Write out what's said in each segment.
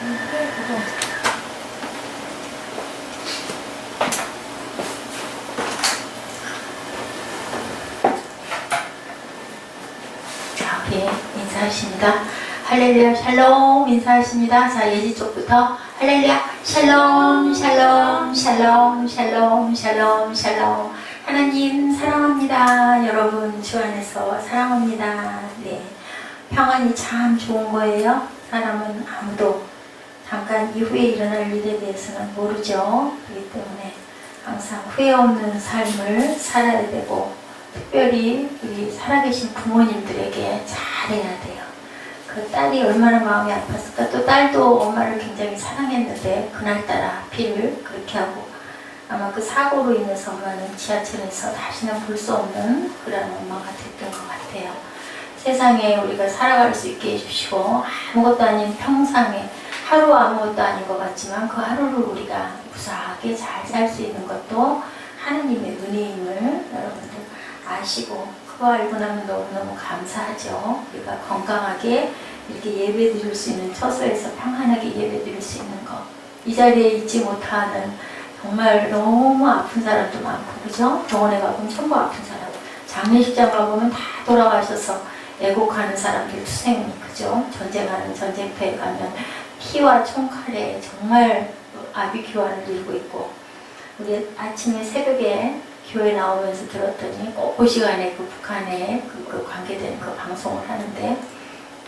자, 우리 인사하십니다. 할렐루야 샬롬 인사하십니다. 자, 예지 쪽부터 할렐루야 샬롬 샬롬 샬롬 샬롬 샬롬 샬롬. 하나님 사랑합니다. 여러분 주 안에서 사랑합니다. 네, 평안이 참 좋은 거예요. 사람은 아무도 잠깐 이후에 일어날 일에 대해서는 모르죠. 그렇기 때문에 항상 후회 없는 삶을 살아야 되고, 특별히 우리 살아계신 부모님들에게 잘해야 돼요. 그 딸이 얼마나 마음이 아팠을까. 또 딸도 엄마를 굉장히 사랑했는데 그날따라 하필 그렇게 하고, 아마 그 사고로 인해서 엄마는 지하철에서 다시는 볼 수 없는 그런 엄마가 됐던 것 같아요. 세상에 우리가 살아갈 수 있게 해주시고, 아무것도 아닌 평상에 하루 아무것도 아닌 것 같지만 그 하루를 우리가 무사하게 잘 살 수 있는 것도 하느님의 은혜임을 여러분들 아시고, 그거 알고 나면 너무너무 감사하죠. 우리가 건강하게 이렇게 예배 드릴 수 있는, 처소에서 평안하게 예배 드릴 수 있는 것. 이 자리에 있지 못하는 정말 너무 아픈 사람도 많고, 그죠? 병원에 가보면 전부 아픈 사람, 장례식장 가보면 다 돌아가셔서 애곡하는 사람들 수생이, 그죠? 전쟁하는 전쟁터에 가면 피와 총칼에 정말 아비규환을 들고 있고, 우리 아침에 새벽에 교회 나오면서 들었더니 꼭 그 시간에 그 북한에 그 관계된 그 방송을 하는데,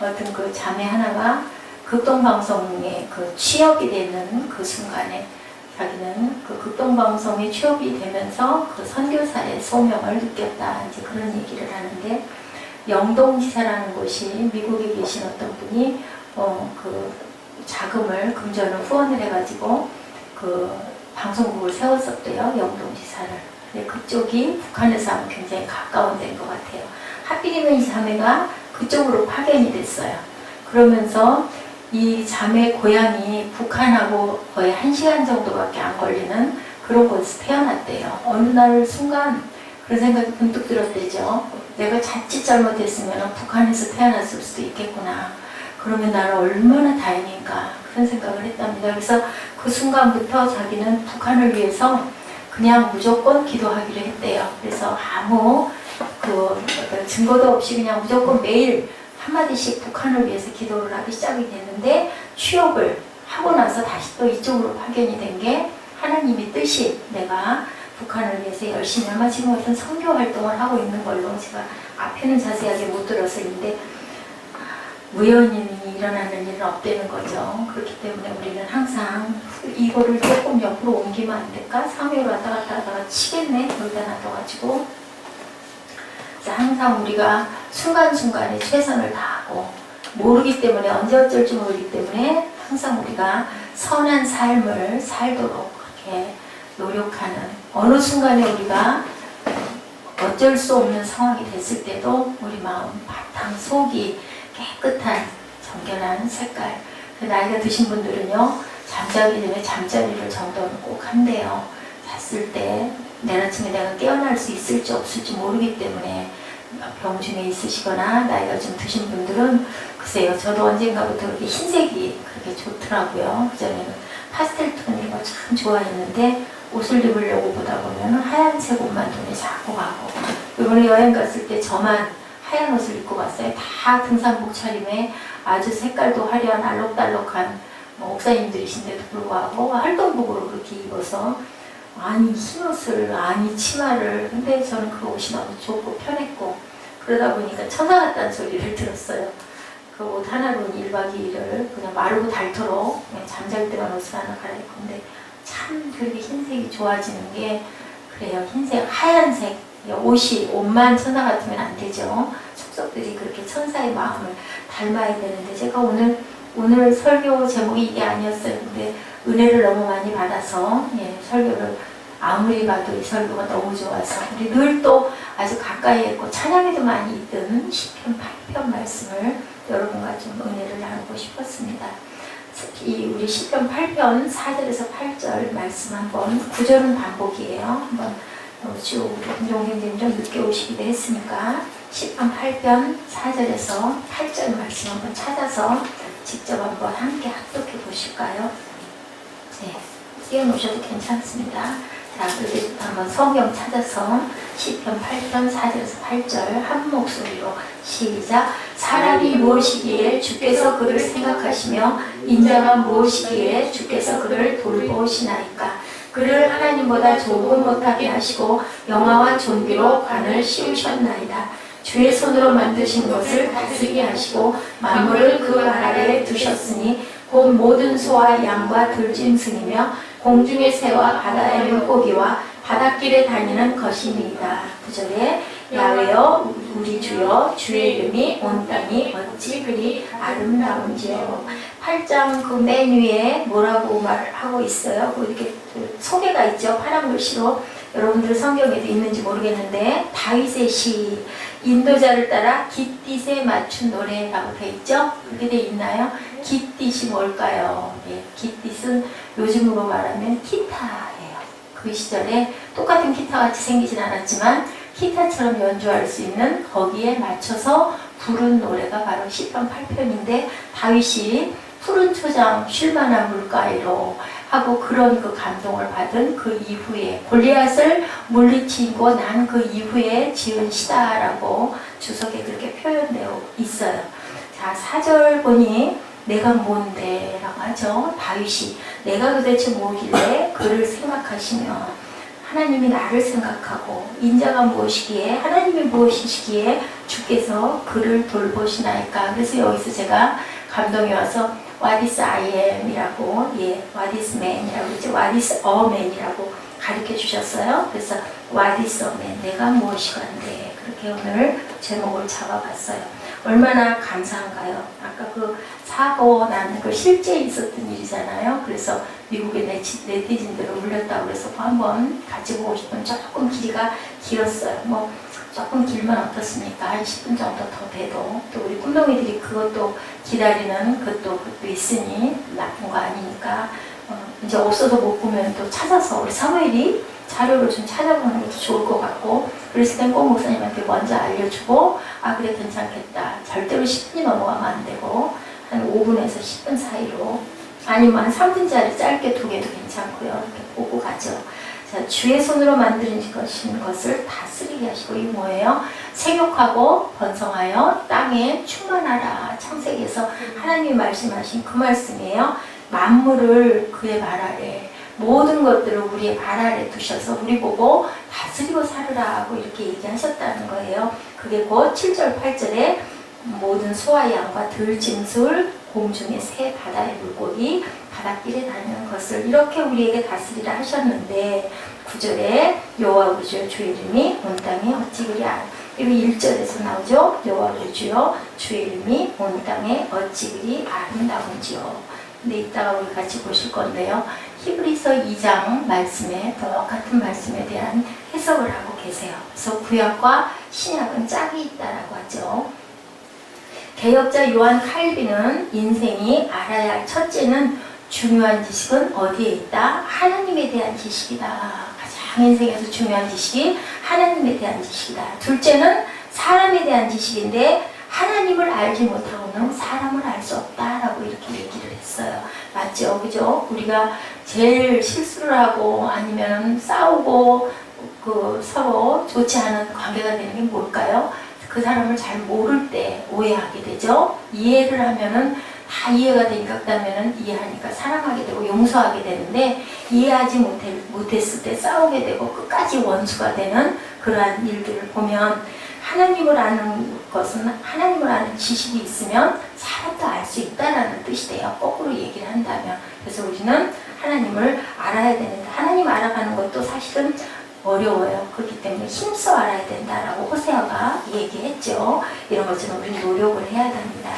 어떤 그 자매 하나가 극동방송에 그 취업이 되는 그 순간에 자기는 그 극동방송에 취업이 되면서 그 선교사의 소명을 느꼈다, 이제 그런 얘기를 하는데, 영동지사라는 곳이 미국에 계신 어떤 분이 그 자금을 금전을 후원을 해가지고 그 방송국을 세웠었대요, 영동지사를. 근데 그쪽이 북한에서 하면 굉장히 가까운 데인 것 같아요. 하필이면 이 자매가 그쪽으로 파견이 됐어요. 그러면서 이 자매 고향이 북한하고 거의 1시간 정도밖에 안 걸리는 그런 곳에서 태어났대요. 어느 날 순간 그런 생각이 문득 들었대죠. 내가 자칫 잘못했으면 북한에서 태어났을 수도 있겠구나. 그러면 나는 얼마나 다행인가, 그런 생각을 했답니다. 그래서 그 순간부터 자기는 북한을 위해서 그냥 무조건 기도하기로 했대요. 그래서 아무 그 증거도 없이 그냥 무조건 매일 한마디씩 북한을 위해서 기도를 하기 시작이 됐는데, 취업을 하고 나서 다시 또 이쪽으로 파견이 된 게 하나님의 뜻이, 내가 북한을 위해서 열심히, 아마 지금 어떤 선교 활동을 하고 있는 걸로, 제가 앞에는 자세하게 못 들어서 있는데, 우연히 일어나는 일은 없다는 거죠. 그렇기 때문에 우리는 항상 이거를 조금 옆으로 옮기면 안 될까? 3회로 왔다 갔다 하다가 치겠네? 여기다 놔둬가지고. 항상 우리가 순간순간에 최선을 다하고, 모르기 때문에, 언제 어쩔지 모르기 때문에 항상 우리가 선한 삶을 살도록 그렇게 노력하는, 어느 순간에 우리가 어쩔 수 없는 상황이 됐을 때도 우리 마음 바탕 속이 깨끗한 정결한 색깔. 나이가 드신 분들은요, 잠자기 전에 잠자리를 정도는 꼭 한대요. 잤을 때 내일 아침에 내가 깨어날 수 있을지 없을지 모르기 때문에, 병 중에 있으시거나 나이가 좀 드신 분들은, 글쎄요, 저도 언젠가부터 그렇게 흰색이 그렇게 좋더라고요. 그전에는 파스텔 톤 이런 거 참 좋아했는데, 옷을 입으려고 보다 보면 하얀색 옷만 눈에 자꾸 가고, 이번에 여행 갔을 때 저만 하얀 옷을 입고 갔어요. 다 등산복 차림에 아주 색깔도 화려한 알록달록한 목사님들이신데도 불구하고 활동복으로 그렇게 입어서, 아니 흰 옷을, 아니 치마를, 근데 저는 그 옷이 너무 좋고 편했고, 그러다 보니까 천사 같다는 소리를 들었어요. 그 옷 하나로 1박 2일을 그냥 마르고 닳도록 그냥 잠잘 때만 옷을 하나 갈아입고, 근데 참 그렇게 흰색이 좋아지는 게, 그래요. 흰색, 하얀색, 옷만 천사 같으면 안 되죠. 속속들이 그렇게 천사의 마음을 닮아야 되는데, 제가 오늘 설교 제목이 이게 아니었어요. 근데 은혜를 너무 많이 받아서, 설교를 아무리 봐도 이 설교가 너무 좋아서, 우리 늘 또 아주 가까이 있고 찬양에도 많이 있던 시편 8편 말씀을 여러분과 좀 은혜를 나누고 싶었습니다. 특히 우리 시편 8편 4절에서 8절 말씀 한번, 9절은 반복이에요. 한번 쭉 김종생님 좀 늦게 오시기도 했으니까 시편 8편 4절에서 8절 말씀 한번 찾아서 직접 한번 함께 합독해 보시죠. 띄워놓으실까요? 네, 띄워놓으셔도 괜찮습니다. 자, 그때부터 한번 성경 찾아서 시편 8편 4절에서 8절 한 목소리로 시작. 사람이 무엇이기에 주께서 그를 생각하시며 인자가 무엇이기에 주께서 그를 돌보시나이까. 그를 하나님보다 조금 못하게 하시고 영화와 존귀로 관을 씌우셨나이다. 주의 손으로 만드신 것을 다스리게 하시고 만물을 그 발 아래에 두셨으니 곧 모든 소와 양과 들짐승이며 공중의 새와 바다의 물고기와 바닷길에 다니는 것이니이다. 9절에 야훼여 우리 주여 주의 이름이 온 땅이 어찌 그리 아름다운지요. 8장 그 맨 위에 뭐라고 말하고 있어요. 이렇게 소개가 있죠. 파란 글씨로. 여러분들 성경에도 있는지 모르겠는데 다윗의 시 인도자를 따라 깃딧에 맞춘 노래라고 돼 있죠? 그렇게 돼 있나요? 깃딧이 뭘까요? 예, 깃딧은 요즘으로 말하면 기타예요. 그 시절에 똑같은 기타같이 생기진 않았지만 기타처럼 연주할 수 있는 거기에 맞춰서 부른 노래가 바로 시편 8편인데 다윗이 푸른 초장 쉴만한 물가에로 하고 그런 그 감동을 받은 그 이후에 골리앗을 물리치고 난 그 이후에 지은 시다라고 주석에 그렇게 표현되어 있어요. 자, 4절 보니 내가 뭔데 라고 하죠. 다윗이 내가 도대체 뭐길래 그를 생각하시며 하나님이 나를 생각하고 인자가 무엇이기에 하나님이 무엇이시기에 주께서 그를 돌보시나이까. 그래서 여기서 제가 감동이 와서 What is I am 이라고, 예, What is man 이라고 했죠. What is a man 이라고 가르쳐 주셨어요. 그래서 What is a man, 내가 무엇이간데, 그렇게 오늘 제목을 잡아봤어요. 얼마나 감사한가요? 아까 그 사고 난 그 실제 있었던 일이잖아요. 그래서 미국의 네티즌들을 울렸다고 그래서 한번 같이 보고 싶은 조금 길이가 길었어요. 뭐 조금 길면 어떻습니까? 한 10분 정도 더 돼도 또 우리 꿈동이들이 그것도 기다리는 그것도 있으니 나쁜 거 아니니까 이제 없어서 못 보면 또 찾아서 우리 사무엘이 자료를 좀 찾아보는 것도 좋을 것 같고 그랬을 땐 꼭 목사님한테 먼저 알려주고 아 그래 괜찮겠다. 절대로 10분이 넘어가면 안 되고 한 5분에서 10분 사이로 아니면 한 3분짜리 짧게 두 개도 괜찮고요. 이렇게 보고 가죠. 자, 주의 손으로 만드신 것을 다스리게 하시고 이게 뭐예요? 생육하고 번성하여 땅에 충만하라. 창세기에서 하나님이 말씀하신 그 말씀이에요. 만물을 그의 발 아래 모든 것들을 우리의 발 아래 두셔서 우리 보고 다스리고 살으라 하고 이렇게 얘기하셨다는 거예요. 그게 곧 7절 8절에 모든 소와 양과 들짐승 공중의 새 바다의 물고기 바닷길에 다니는 것을 이렇게 우리에게 다스리라 하셨는데 9절에 여호와 우리 주여 주의 이름이 온 땅에 어찌 그리 이거 1절에서 나오죠. 여호와 우리 주여 주의 이름이 온 땅에 어찌 그리 아름다운지요. 근데 이따가 우리 같이 보실 건데요. 히브리서 2장 말씀에 똑같은 말씀에 대한 해석을 하고 계세요. 그래서 구약과 신약은 짝이 있다라고 하죠. 개혁자 요한 칼빈은 인생이 알아야 할 첫째는 중요한 지식은 어디에 있다? 하나님에 대한 지식이다. 가장 인생에서 중요한 지식이 하나님에 대한 지식이다. 둘째는 사람에 대한 지식인데 하나님을 알지 못하고는 사람을 알 수 없다라고 이렇게 얘기를 했어요. 맞죠? 그죠? 우리가 제일 실수를 하고 아니면 싸우고 서로 좋지 않은 관계가 되는 게 뭘까요? 그 사람을 잘 모를 때 오해하게 되죠. 이해를 하면은 다 이해가 되니까 그다음에는 이해하니까 사랑하게 되고 용서하게 되는데 이해하지 못했을 때 싸우게 되고 끝까지 원수가 되는 그러한 일들을 보면 하나님을 아는 것은 하나님을 아는 지식이 있으면 사람도 알 수 있다라는 뜻이 돼요. 거꾸로 얘기를 한다면. 그래서 우리는 하나님을 알아야 되는데 하나님 알아가는 것도 사실은 어려워요. 그렇기 때문에 힘써 알아야 된다라고 호세아가 얘기했죠. 이런 것처럼 우리는 노력을 해야 됩니다.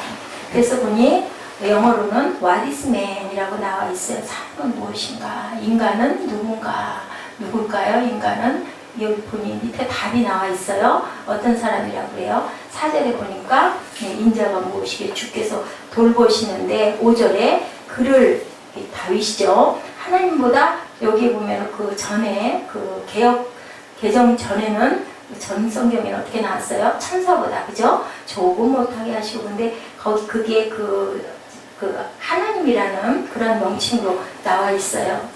그래서 보니 영어로는 What is man? 이라고 나와 있어요. 사람은 무엇인가? 인간은 누굴까요? 인간은 여기 보니 밑에 답이 나와 있어요. 어떤 사람이라고 해요? 4절에 보니까 인자가 무엇이기에 주께서 돌보시는데 5절에 그를 다윗이죠. 하나님보다 여기 보면 그 전에 그 개정 전에는 전 성경에는 어떻게 나왔어요? 천사보다 그죠? 조금 못하게 하시고 근데 거기 그게 그 그 하나님이라는 그런 명칭으로 나와 있어요.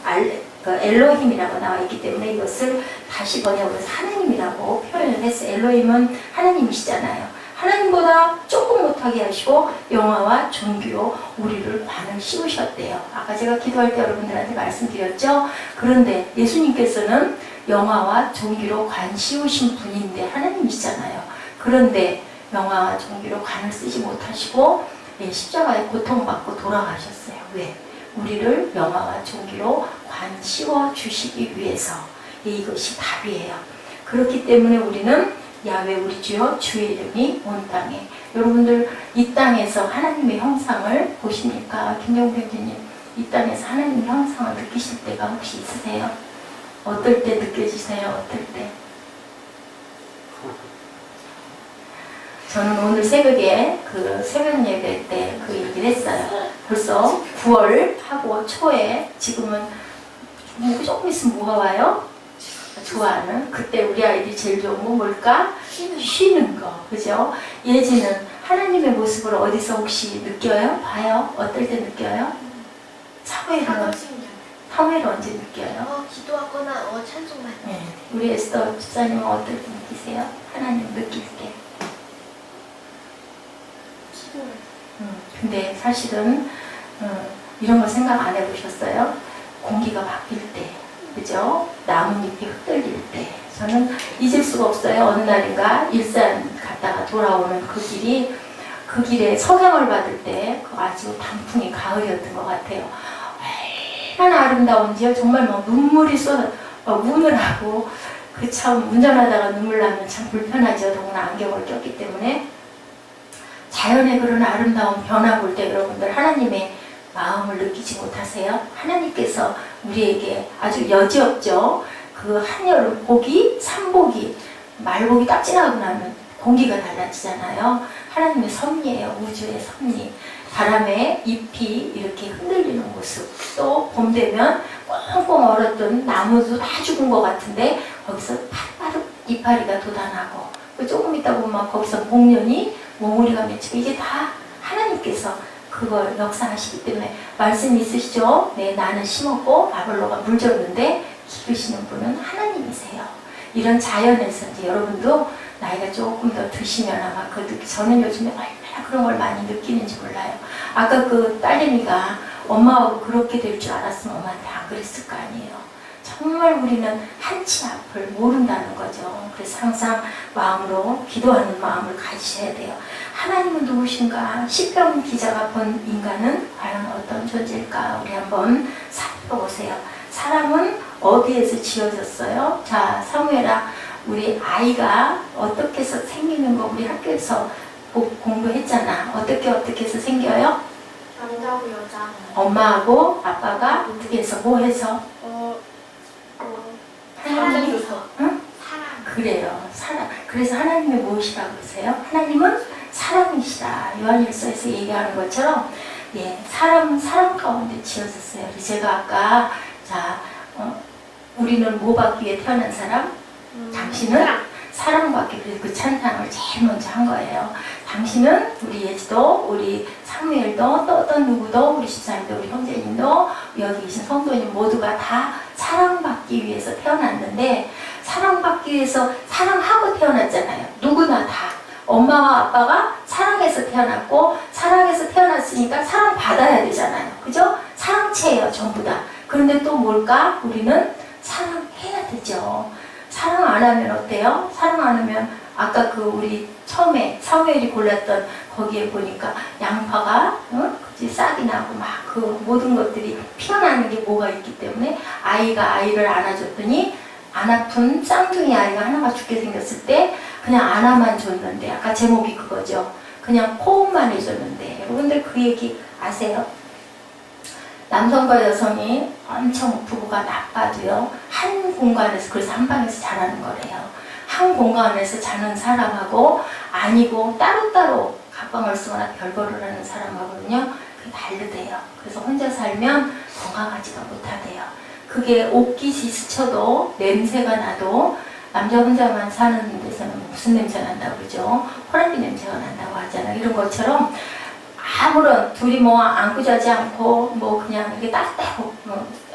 그 엘로힘이라고 나와 있기 때문에 이것을 다시 번역을 해서 하나님이라고 표현을 했어요. 엘로힘은 하나님이시잖아요. 하나님보다 조금 못하게 하시고 영화와 존귀로 우리를 관을 씌우셨대요. 아까 제가 기도할 때 여러분들한테 말씀드렸죠. 그런데 예수님께서는 영화와 존귀로 관 씌우신 분인데 하나님이시잖아요. 그런데 영화와 존귀로 관을 쓰지 못하시고 십자가에 고통받고 돌아가셨어요. 왜? 우리를 영화와 존귀로 관 씌워 주시기 위해서. 이것이 답이에요. 그렇기 때문에 우리는 야훼 우리 주여 주의 이름이 온 땅에. 여러분들 이 땅에서 하나님의 형상을 보십니까? 김영배 교수님, 이 땅에서 하나님의 형상을 느끼실 때가 혹시 있으세요? 어떨 때 느껴지세요? 어떨 때? 저는 오늘 새벽에 그 새벽 예배 때 그 얘기를 했어요. 벌써 9월 하고 초에 지금은 조금 있으면 뭐가 와요? 좋아하는. 그때 우리 아이들이 제일 좋은 건 뭘까? 쉬는 거. 그죠? 예지는 하나님의 모습을 어디서 혹시 느껴요? 봐요? 어떨 때 느껴요? 사무엘은 언제 느껴요? 기도하거나 찬송할 때. 네. 우리 에스더 집사님은 어떨 때 느끼세요? 하나님 느낄 때. 근데 사실은 이런 거 생각 안 해보셨어요? 공기가 바뀔 때, 그죠? 나뭇잎이 흩날릴 때. 저는 잊을 수가 없어요. 어느 날인가 일산 갔다가 돌아오는 그 길에 석양을 받을 때 아주 단풍이 가을이었던 것 같아요. 얼마나 아름다운지요. 정말 막 눈물이 우느라고 그 참 운전하다가 눈물 나면 참 불편하죠. 더구나 안경을 꼈기 때문에. 자연의 그런 아름다운 변화 볼 때 여러분들 하나님의 마음을 느끼지 못하세요? 하나님께서 우리에게 아주 여지없죠. 그 한여름 보기, 삼보기, 말보기 딱 지나고 나면 공기가 달라지잖아요. 하나님의 섭리예요. 우주의 섭리. 바람에 잎이 이렇게 흔들리는 모습. 또 봄 되면 꽁꽁 얼었던 나무도 다 죽은 것 같은데 거기서 파릇파릇 이파리가 돋아나고 조금 있다 보면 거기서 목련이 몽우리가 맺히고 이게 다 하나님께서 그걸 역사하시기 때문에 말씀이 있으시죠? 네, 나는 심었고 바벨로가 물졌는데 기르시는 분은 하나님이세요. 이런 자연에서 이제 여러분도 나이가 조금 더 드시면 아마 저는 요즘에 얼마나 그런 걸 많이 느끼는지 몰라요. 아까 그 딸내미가 엄마하고 그렇게 될 줄 알았으면 엄마한테 안 그랬을 거 아니에요. 정말 우리는 한치 앞을 모른다는 거죠. 그래서 항상 마음으로 기도하는 마음을 가지셔야 돼요. 하나님은 누구신가? 시편 기자가 본 인간은 과연 어떤 존재일까? 우리 한번 살펴보세요. 사람은 어디에서 지어졌어요? 자, 사무엘아, 우리 아이가 어떻게 해서 생기는 거 우리 학교에서 공부했잖아. 어떻게 해서 생겨요? 남자하고 여자. 엄마하고 아빠가 어떻게 해서 뭐 해서? 하나님, 응? 사랑. 그래요. 사랑. 그래서 하나님이 무엇이라고 그러세요? 하나님은 사랑이시라. 요한일서에서 얘기하는 것처럼, 예, 사람은 사랑 가운데 지어졌어요. 제가 아까, 우리는 뭐 받기 위해 태어난 사람? 당신은 사랑받기 위해 그 찬양을 제일 먼저 한 거예요. 당신은 우리 예지도, 우리 사무엘도, 또 어떤 누구도, 우리 집사님도, 우리 형제님도, 여기 계신 성도님 모두가 다 사랑받기 위해서 태어났는데, 사랑받기 위해서 사랑하고 태어났잖아요. 누구나 다. 엄마와 아빠가 사랑해서 태어났고, 사랑해서 태어났으니까 사랑받아야 되잖아요. 그죠? 사랑체예요, 전부 다. 그런데 또 뭘까? 우리는 사랑해야 되죠. 사랑 안 하면 어때요? 사랑 안 하면 아까 그 우리 처음에 사무엘이 골랐던 거기에 보니까 양파가 싹이 나고 막 그 모든 것들이 피어나는 게 뭐가 있기 때문에 아이가 아이를 안아줬더니 안 아픈 쌍둥이 아이가 하나가 죽게 생겼을 때 그냥 안아만 줬는데 아까 제목이 그거죠. 그냥 호흡만 해줬는데 여러분들 그 얘기 아세요? 남성과 여성이 엄청 부부가 나빠도요. 한 공간에서 그래서 한 방에서 자라는 거래요. 한 공간에서 자는 사람하고 아니고 따로따로 갑방을 쓰거나 별거를 하는 사람하고는요. 그게 다르대요. 그래서 혼자 살면 건강하지가 못하대요. 그게 옷깃이 스쳐도 냄새가 나도 남자 혼자만 사는 데서는 무슨 냄새 난다고 그러죠? 호랑이 냄새가 난다고 하잖아요. 이런 것처럼 아무런 둘이 뭐 안고 자지 않고 뭐 그냥 이게 따뜻하고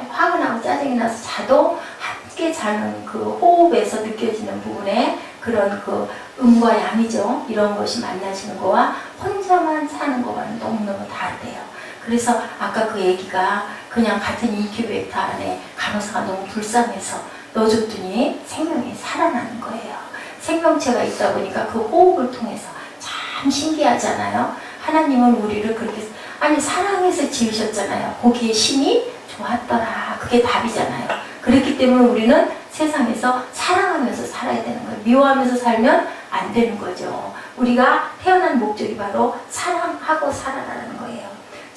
화가 나고 짜증이 나서 자도 함께 자는 그 호흡에서 느껴지는 부분에 그런 그 음과 양이죠. 이런 것이 만나지는 거와 혼자만 사는 거와는 너무너무 다르대요. 그래서 아까 그 얘기가 그냥 같은 인큐베이터 안에 간호사가 너무 불쌍해서 넣어줬더니 생명이 살아나는 거예요. 생명체가 있다 보니까 그 호흡을 통해서 참 신기하잖아요. 하나님은 우리를 그렇게 아니 사랑해서 지으셨잖아요. 거기에 심이 좋았더라. 그게 답이잖아요. 그렇기 때문에 우리는 세상에서 사랑하면서 살아야 되는 거예요. 미워하면서 살면 안 되는 거죠. 우리가 태어난 목적이 바로 사랑하고 살아라는 거예요.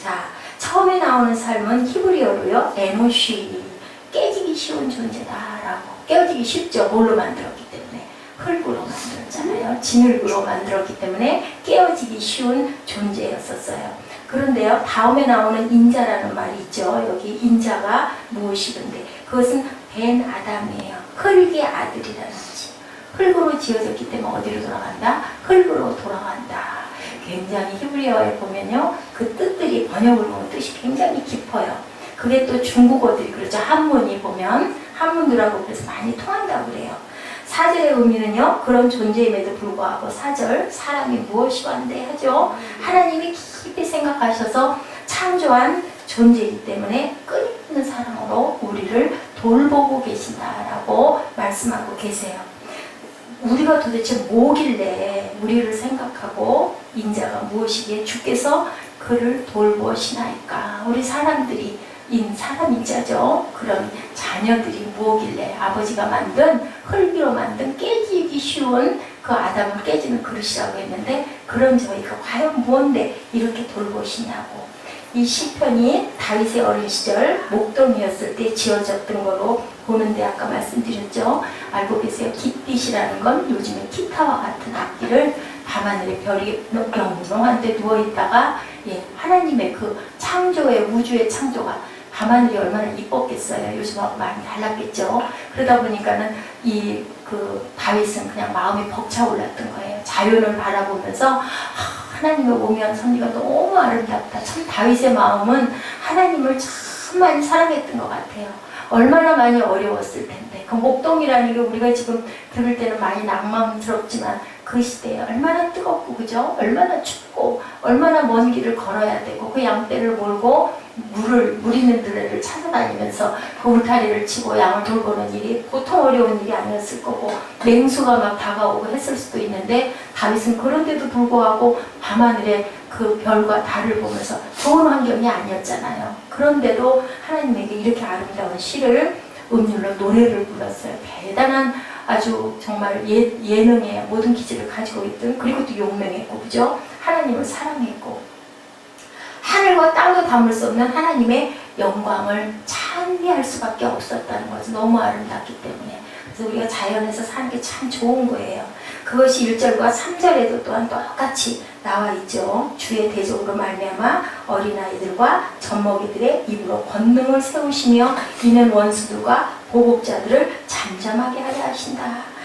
자, 처음에 나오는 삶은 히브리어로요. 에노시, 깨지기 쉬운 존재다라고. 깨어지기 쉽죠. 뭘로 만들었기 때문에. 흙으로 만들었잖아요. 진흙으로 만들었기 때문에 깨어지기 쉬운 존재였었어요. 그런데요, 다음에 나오는 인자라는 말이 있죠. 여기 인자가 무엇이던데 그것은 벤 아담이에요. 흙의 아들이라는 거지. 흙으로 지어졌기 때문에 어디로 돌아간다? 흙으로 돌아간다. 굉장히 히브리어에 보면요, 그 뜻들이 번역을 보면 뜻이 굉장히 깊어요. 그게 또 중국어들이 그렇죠. 한문이 보면 한문들하고 그래서 많이 통한다고 그래요. 4절의 의미는요, 그런 존재임에도 불구하고 4절, 사람이 무엇이 완대 하죠. 하나님이 깊이 생각하셔서 창조한 존재이기 때문에 끊임없는 사랑으로 우리를 돌보고 계신다라고 말씀하고 계세요. 우리가 도대체 뭐길래 우리를 생각하고 인자가 무엇이기에 주께서 그를 돌보시나이까. 우리 사람들이 사람인자죠. 그런 자녀들이 뭐길래 아버지가 만든 흙으로 만든 깨지기 쉬운 그 아담은 깨지는 그릇이라고 했는데 그런 저희가 과연 뭔데 이렇게 돌보시냐고. 이 시편이 다윗의 어린 시절 목동이었을 때 지어졌던 거로 보는데 아까 말씀드렸죠. 알고 계세요? 깃빛이라는 건 요즘에 기타와 같은 악기를 밤하늘에 별이 영롱한데 누워있다가 하나님의 그 창조의 우주의 창조가 밤하늘이 얼마나 이뻤겠어요. 요즘하고 많이 달랐겠죠. 그러다 보니까는 그 다윗은 그냥 마음이 벅차올랐던 거예요. 자연을 바라보면서 하나님의 오묘한 섭리가 너무 아름답다. 참 다윗의 마음은 하나님을 참 많이 사랑했던 것 같아요. 얼마나 많이 어려웠을 텐데. 그 목동이라는 게 우리가 지금 들을 때는 많이 낭만스럽지만 그 시대에 얼마나 뜨겁고 그죠? 얼마나 춥고 얼마나 먼 길을 걸어야 되고 그 양떼를 몰고 물 있는 데를 찾아다니면서 그 울타리를 치고 양을 돌보는 일이 보통 어려운 일이 아니었을 거고 냉수가 막 다가오고 했을 수도 있는데 다윗은 그런데도 불구하고 밤하늘에 그 별과 달을 보면서 좋은 환경이 아니었잖아요. 그런데도 하나님에게 이렇게 아름다운 시를 음률로 노래를 불렀어요. 대단한 아주 정말 예능의 모든 기질을 가지고 있던, 그리고 또 용맹했고 그죠? 하나님을 사랑했고 하늘과 땅도 담을 수 없는 하나님의 영광을 찬미할 수밖에 없었다는 거죠. 너무 아름답기 때문에. 그래서 우리가 자연에서 사는 게 참 좋은 거예요. 그것이 1절과 3절에도 또한 똑같이 나와 있죠. 주의 대적으로 말미암아 어린아이들과 젖먹이들의 입으로 권능을 세우시며 이는 원수들과 보복자들을 잠잠하게 하려 하신다.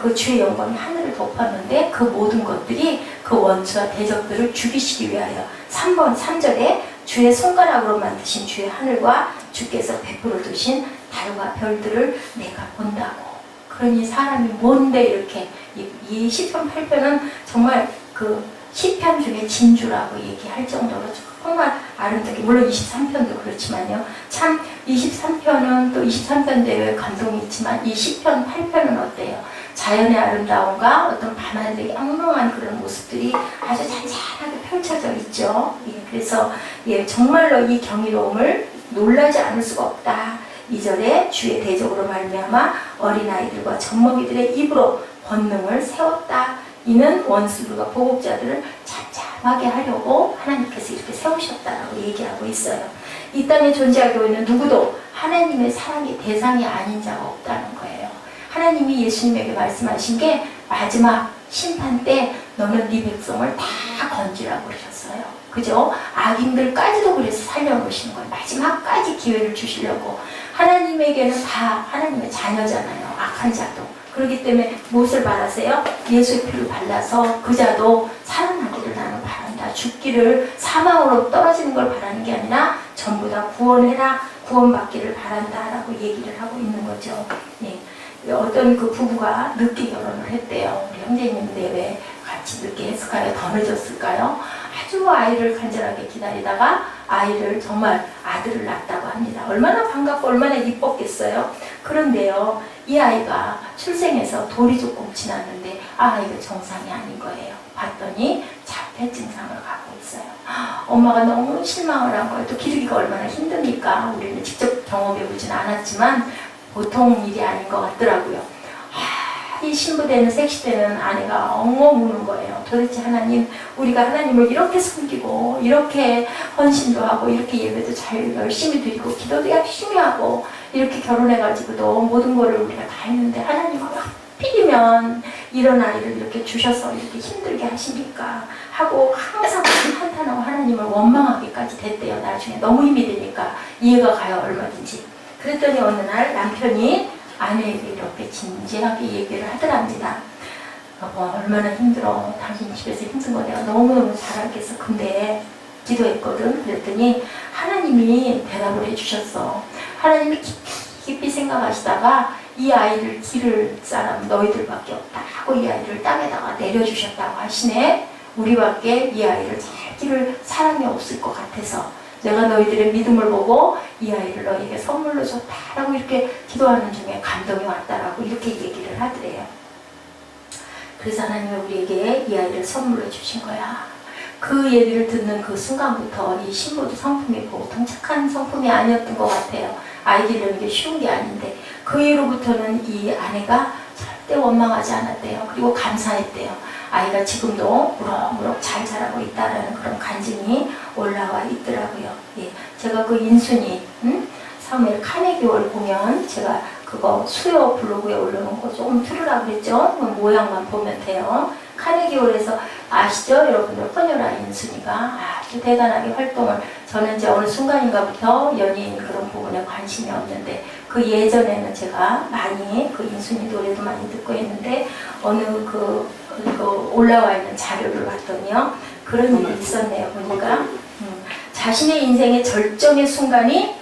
그 주의 영광이 하늘을 덮었는데 그 모든 것들이 그 원수와 대적들을 죽이시기 위하여 3절에 주의 손가락으로 만드신 주의 하늘과 주께서 베풀어 두신 달과 별들을 내가 본다고. 그러니 사람이 뭔데 이렇게 이 시편 8편은 정말 그 시편 중에 진주라고 얘기할 정도로 정말 아름답게, 물론 23편도 그렇지만요. 참 23편은 또 23편대에 감동이 있지만 이 시편 8편은 어때요? 자연의 아름다움과 어떤 밤하늘의 영롱한 그런 모습들이 아주 잔잔하게 펼쳐져 있죠. 그래서 정말로 이 경이로움을 놀라지 않을 수가 없다. 2절에 주의 대적으로 말미암아 어린아이들과 젖먹이들의 입으로 권능을 세웠다. 이는 원수들과 보복자들을 잠잠하게 하려고 하나님께서 이렇게 세우셨다라고 얘기하고 있어요. 이 땅에 존재하고 있는 누구도 하나님의 사랑의 대상이 아닌 자가 없다는 거예요. 하나님이 예수님에게 말씀하신 게 마지막 심판 때 너는 네 백성을 다 건지라고 그러셨어요. 그죠? 악인들까지도 그래서 살려놓으시는 거예요. 마지막까지 기회를 주시려고. 하나님에게는 다 하나님의 자녀잖아요. 악한 자도. 그렇기 때문에 무엇을 바라세요? 예수의 피를 발라서 그 자도 살아나기를 나는 바란다. 죽기를 사망으로 떨어지는 걸 바라는 게 아니라 전부 다 구원해라, 구원받기를 바란다라고 얘기를 하고 있는 거죠. 예. 어떤 그 부부가 늦게 결혼을 했대요. 우리 형제님인데 왜 같이 늦게 했을까요? 더 늦었을까요? 아주 아이를 간절하게 기다리다가 아이를 정말 아들을 낳았다고 합니다. 얼마나 반갑고 얼마나 이뻤겠어요. 그런데요, 이 아이가 출생해서 돌이 조금 지났는데 이거 정상이 아닌 거예요. 봤더니 자폐 증상을 갖고 있어요. 엄마가 너무 실망을 한 거예요. 또 기르기가 얼마나 힘듭니까? 우리는 직접 경험해 보진 않았지만 보통 일이 아닌 것 같더라고요. 이 신부되는 섹시되는 아내가 엉엉 우는 거예요. 도대체 하나님, 우리가 하나님을 이렇게 섬기고 이렇게 헌신도 하고 이렇게 예배도 잘 열심히 드리고 기도도 열심히 하고 이렇게 결혼해가지고도 모든 거를 우리가 다 했는데 하나님은 하필이면 이런 아이를 이렇게 주셔서 이렇게 힘들게 하십니까? 하고 항상 한탄하고 하나님을 원망하기까지 됐대요. 나중에 너무 힘이 드니까 이해가 가요, 얼마든지. 그랬더니 어느 날 남편이 아내에게 이렇게 진지하게 얘기를 하더랍니다. 여보, 얼마나 힘들어. 당신 집에서 힘든 거 내가 너무너무 잘 알겠어. 근데 기도했거든. 그랬더니 하나님이 대답을 해주셨어. 하나님이 깊이 생각하시다가 이 아이를 기를 사람 너희들밖에 없다 하고 이 아이를 땅에다가 내려주셨다고 하시네. 우리밖에 이 아이를 잘 기를 사람이 없을 것 같아서 내가 너희들의 믿음을 보고 이 아이를 너희에게 선물로 줬다라고 이렇게 기도하는 중에 감동이 왔다라고 이렇게 얘기를 하더래요. 그래서 하나님이 우리에게 이 아이를 선물로 주신 거야. 그 얘기를 듣는 그 순간부터 이 신부도 성품이 보통 착한 성품이 아니었던 것 같아요. 아이 기르는 게 쉬운 게 아닌데 그 이후로부터는 이 아내가 절대 원망하지 않았대요. 그리고 감사했대요. 아이가 지금도 무럭무럭 잘 자라고 있다는 그런 간증이 올라와 있더라고요. 예, 제가 그 인순이 사무엘 카네기홀 공연 제가 그거 수요 블로그에 올려놓은 거 조금 틀으라고 그랬죠. 모양만 보면 돼요. 카네기홀에서 아시죠? 여러분들 포뇨라 인순이가 아주 대단하게 활동을 저는 이제 어느 순간인가부터 연예인 그런 부분에 관심이 없는데 그 예전에는 제가 많이 그 인순이 노래도 많이 듣고 했는데 어느 그 올라와 있는 자료를 봤더니요 그런 일이 있었네요. 보니까 자신의 인생의 절정의 순간이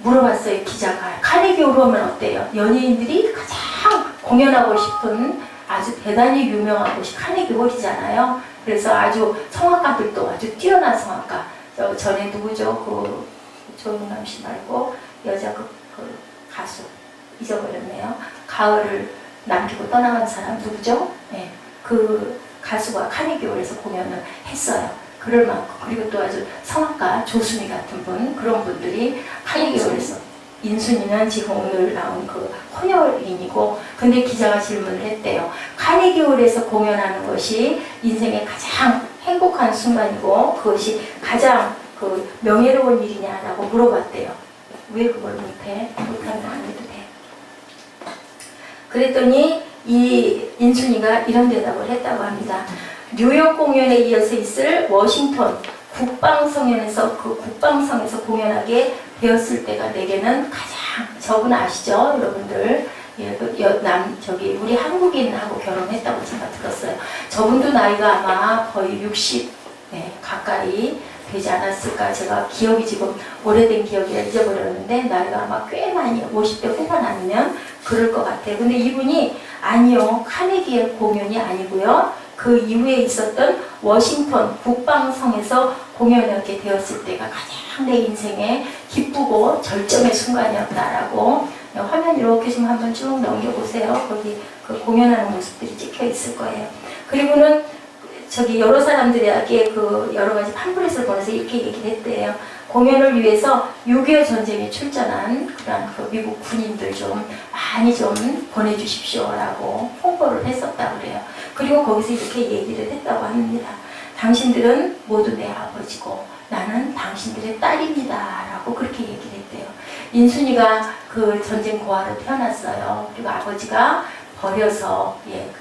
물어봤어요. 기자가 카네기홀 오면 어때요? 연예인들이 가장 공연하고 싶은 아주 대단히 유명한 곳이 카네기홀이잖아요. 그래서 아주 성악가들도 아주 뛰어난 성악가 전에 누구죠? 그 조은남 씨 말고 여자 그 가수 잊어버렸네요. 가을을 남기고 떠나간 사람 누구죠? 네. 그 가수가 카네기홀에서 공연을 했어요. 그럴 만큼 그리고 또 아주 성악가 조수미 같은 분 그런 분들이 카네기홀에서 인순이는 지금 오늘 나온 그 혼혈인이고 근데 기자가 질문을 했대요. 카네기홀에서 공연하는 것이 인생의 가장 행복한 순간이고 그것이 가장 그 명예로운 일이냐라고 물어봤대요. 왜 그걸 못해? 못하면 안 해도 돼. 그랬더니 이 인순이가 이런 대답을 했다고 합니다. 뉴욕 공연에 이어서 있을 워싱턴 국방성에서 국방성에서 공연하게 되었을 때가 내게는 가장 저분 아시죠? 여러분들 저기 우리 한국인하고 결혼했다고 제가 들었어요. 저분도 나이가 아마 거의 60 가까이 되지 않았을까. 제가 기억이 지금 오래된 기억이라 잊어버렸는데 나이가 아마 꽤 많이 50대 후반 아니면 그럴 것 같아요. 근데 이분이 아니요 카네기의 공연이 아니고요. 그 이후에 있었던 워싱턴 국방성에서 공연하게 되었을 때가 가장 내 인생에 기쁘고 절정의 순간이었다라고 화면 이렇게 좀 한번 쭉 넘겨보세요. 거기 그 공연하는 모습들이 찍혀 있을 거예요. 그리고는 저기 여러 사람들에게 그 여러 가지 팜플렛을 보내서 이렇게 얘기를 했대요. 공연을 위해서 6.25 전쟁에 출전한 그런 그 미국 군인들 좀 많이 좀 보내주십시오라고 홍보를 했었다고 그래요. 그리고 거기서 이렇게 얘기를 했다고 합니다. 당신들은 모두 내 아버지고 나는 당신들의 딸입니다 라고 그렇게 얘기를 했대요. 인순이가 그 전쟁 고아로 태어났어요. 그리고 아버지가 버려서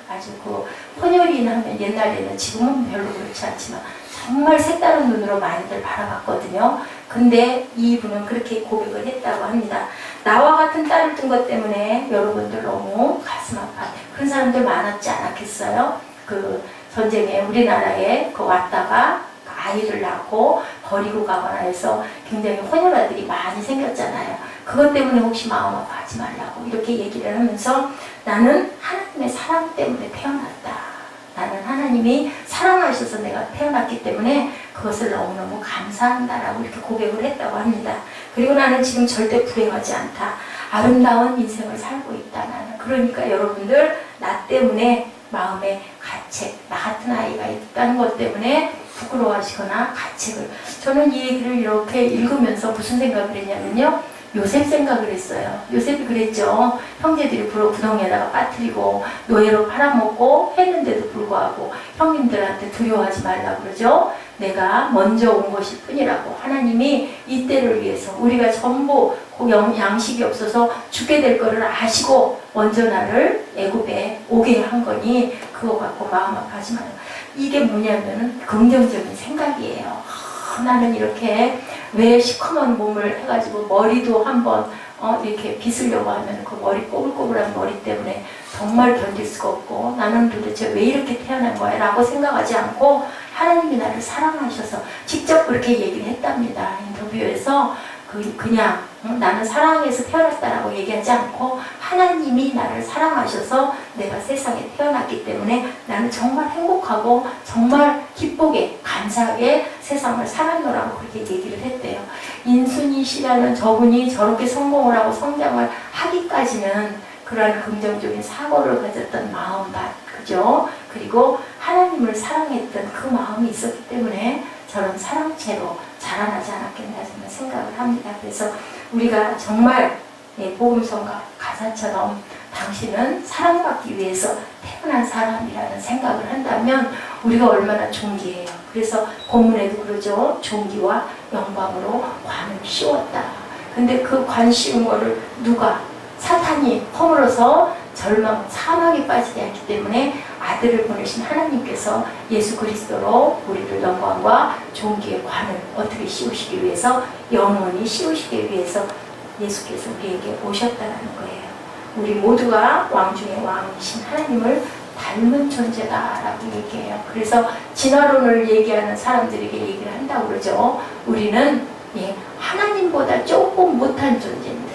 아주 그 혼혈인 하면 옛날에는 지금은 별로 그렇지 않지만 정말 색다른 눈으로 많이들 바라봤거든요. 근데 이분은 그렇게 고백을 했다고 합니다. 나와 같은 딸을 둔 것 때문에 여러분들 너무 가슴 아파. 그런 사람들 많았지 않았겠어요? 그 전쟁에 우리나라에 그 왔다가 아이를 낳고 버리고 가거나 해서 굉장히 혼혈아들이 많이 생겼잖아요. 그것 때문에 혹시 마음 아파하지 말라고 이렇게 얘기를 하면서 나는 하나님의 사랑 때문에 태어났다. 나는 하나님이 사랑하셔서 내가 태어났기 때문에 그것을 너무너무 감사한다라고 이렇게 고백을 했다고 합니다. 그리고 나는 지금 절대 불행하지 않다. 아름다운 인생을 살고 있다. 나는. 그러니까 여러분들 나 때문에 마음에 가책, 나 같은 아이가 있다는 것 때문에 부끄러워하시거나 가책을. 저는 이 얘기를 이렇게 읽으면서 무슨 생각을 했냐면요. 요셉 생각을 했어요. 요셉이 그랬죠. 형제들이 구덩이에다가 빠뜨리고 노예로 팔아먹고 했는데도 불구하고 형님들한테 두려워하지 말라고 그러죠. 내가 먼저 온 것일 뿐이라고. 하나님이 이때를 위해서 우리가 전부 양식이 없어서 죽게 될 거를 아시고 먼저 나를 애굽에 오게 한 거니 그거 갖고 마음 아파하지 말아요. 이게 뭐냐면은 긍정적인 생각이에요. 나는 이렇게 왜 시커먼 몸을 해가지고 머리도 한번 이렇게 빗으려고 하면 그 머리 꼬불꼬불한 머리 때문에 정말 견딜 수가 없고 나는 도대체 왜 이렇게 태어난 거야 라고 생각하지 않고 하나님이 나를 사랑하셔서 직접 그렇게 얘기를 했답니다. 인터뷰에서 그냥 나는 사랑해서 태어났다라고 얘기하지 않고 하나님이 나를 사랑하셔서 내가 세상에 태어났기 때문에 나는 정말 행복하고 정말 기쁘게 감사하게 세상을 살았노라고 그렇게 얘기를 했대요. 인순이 씨라는 저분이 저렇게 성공을 하고 성장을 하기까지는 그러한 긍정적인 사고를 가졌던 마음밭, 그죠? 그리고 하나님을 사랑했던 그 마음이 있었기 때문에 저런 사랑체로 자라나지 않았겠나 저는 생각을 합니다. 그래서 우리가 정말 복음성가 가사처럼 당신은 사랑받기 위해서 태어난 사람이라는 생각을 한다면 우리가 얼마나 존귀해요. 그래서 본문에도 그러죠. 존귀와 영광으로 관을 씌웠다. 근데 그 관 씌운 거를 누가? 사탄이 허물어서 절망, 사망에 빠지게 했기 때문에 아들을 보내신 하나님께서 예수 그리스도로 우리를 영광과 존귀의 관을 어떻게 씌우시기 위해서 영원히 씌우시기 위해서 예수께서 우리에게 오셨다는 거예요. 우리 모두가 왕 중의 왕이신 하나님을 닮은 존재다라고 얘기해요. 그래서 진화론을 얘기하는 사람들에게 얘기를 한다고 그러죠. 우리는 하나님보다 조금 못한 존재인데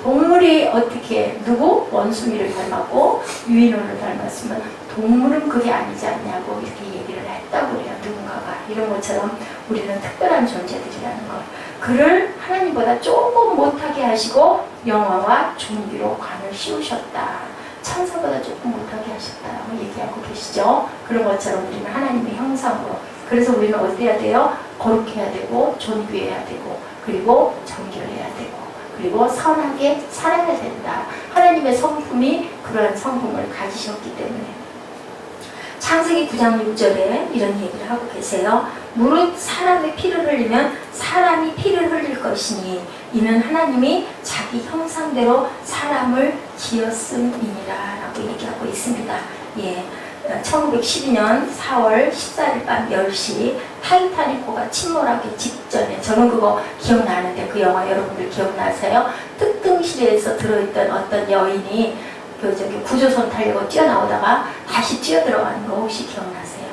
동물이 어떻게 누구? 원숭이를 닮았고 유인원을 닮았으면 동물은 그게 아니지 않냐고 이렇게 얘기를 했다고 그래요. 누군가가. 이런 것처럼 우리는 특별한 존재들이라는 것. 그를 하나님보다 조금 못하게 하시고 영화와 존귀로 관을 씌우셨다. 천사보다 조금 못하게 하셨다라고 얘기하고 계시죠. 그런 것처럼 우리는 하나님의 형상으로. 그래서 우리는 어때야 돼요? 거룩해야 되고 존귀해야 되고 그리고 정결해야 되고 그리고 선하게 살아야 된다. 하나님의 성품이 그러한 성품을 가지셨기 때문에. 창세기 9장 6절에 이런 얘기를 하고 계세요. 무릇 사람의 피를 흘리면 사람이 피를 흘릴 것이니 이는 하나님이 자기 형상대로 사람을 지었음이니라 라고 얘기하고 있습니다. 1912년 4월 14일 밤 10시 타이타닉호가 침몰하기 직전에 저는 그거 기억나는데 그 영화 여러분들 기억나세요? 특등실에서 들어있던 어떤 여인이 구조선 타려고 뛰어나오다가 다시 뛰어들어가는 거 혹시 기억나세요?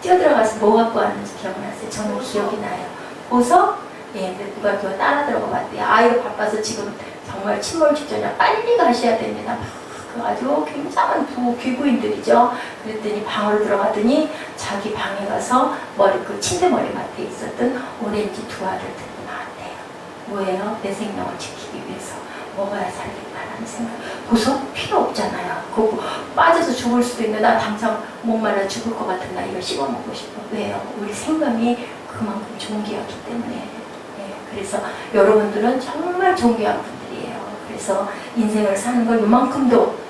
뛰어들어가서 뭐 갖고 왔는지 기억나세요? 저는 기억이 나요. 보석? 누가 그거 따라 들어가 봤대요. 아이가 바빠서 지금 정말 침몰 직전이라 빨리 가셔야 됩니다. 아주 굉장한 두 귀부인들이죠. 그랬더니 방으로 들어가더니 자기 방에 가서 그 침대 머리맡에 있었던 오렌지 두 알을 들고 나왔대요. 뭐예요? 내 생명을 지키기 위해서 먹어야 살겠다라는 생각. 보석 필요 없잖아요. 그거 빠져서 죽을 수도 있는데 나 당장 목말라 죽을 것 같은 나 이걸 씹어 먹고 싶어. 왜요? 우리 생명이 그만큼 존귀하기 때문에. 그래서 여러분들은 정말 존귀한 분들이에요. 그래서 인생을 사는 걸 이만큼도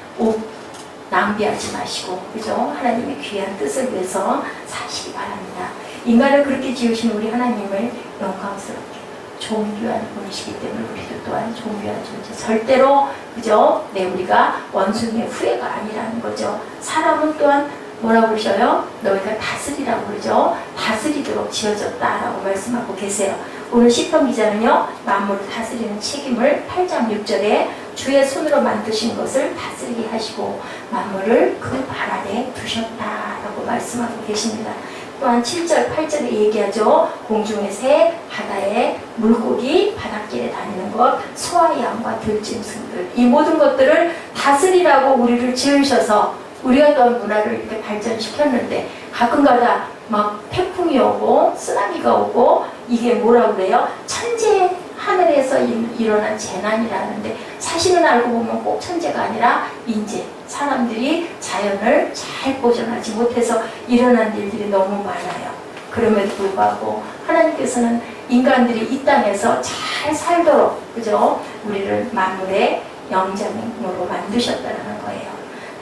낭비하지 마시고, 그죠? 하나님의 귀한 뜻을 위해서 사시기 바랍니다. 인간을 그렇게 지으신 우리 하나님을 영광스럽게 존귀한 분이시기 때문에 우리도 또한 존귀한 존재. 절대로, 그죠? 우리가 원숭이의 후예가 아니라는 거죠. 사람은 또한 뭐라고 그러셔요? 너희가 다스리라고 그러죠. 다스리도록 지어졌다라고 말씀하고 계세요. 오늘 시편 기자는요, 만물을 다스리는 책임을 8장 6절에 주의 손으로 만드신 것을 다스리게 하시고 만물을 그 발 아래 두셨다라고 말씀하고 계십니다. 또한 7절, 8절에 얘기하죠. 공중의 새, 바다의 물고기, 바닷길에 다니는 것, 소와 양과 들짐승들. 이 모든 것들을 다스리라고 우리를 지으셔서 우리가 또한 문화를 이렇게 발전시켰는데 가끔가다 막 태풍이 오고 쓰나미가 오고 이게 뭐라고 그래요? 천재 하늘에서 일어난 재난이라는데 사실은 알고 보면 꼭 천재가 아니라 인재, 사람들이 자연을 잘 보존하지 못해서 일어난 일들이 너무 많아요. 그럼에도 불구하고 하나님께서는 인간들이 이 땅에서 잘 살도록, 그죠? 우리를 만물의 영장으로 만드셨다는 거예요.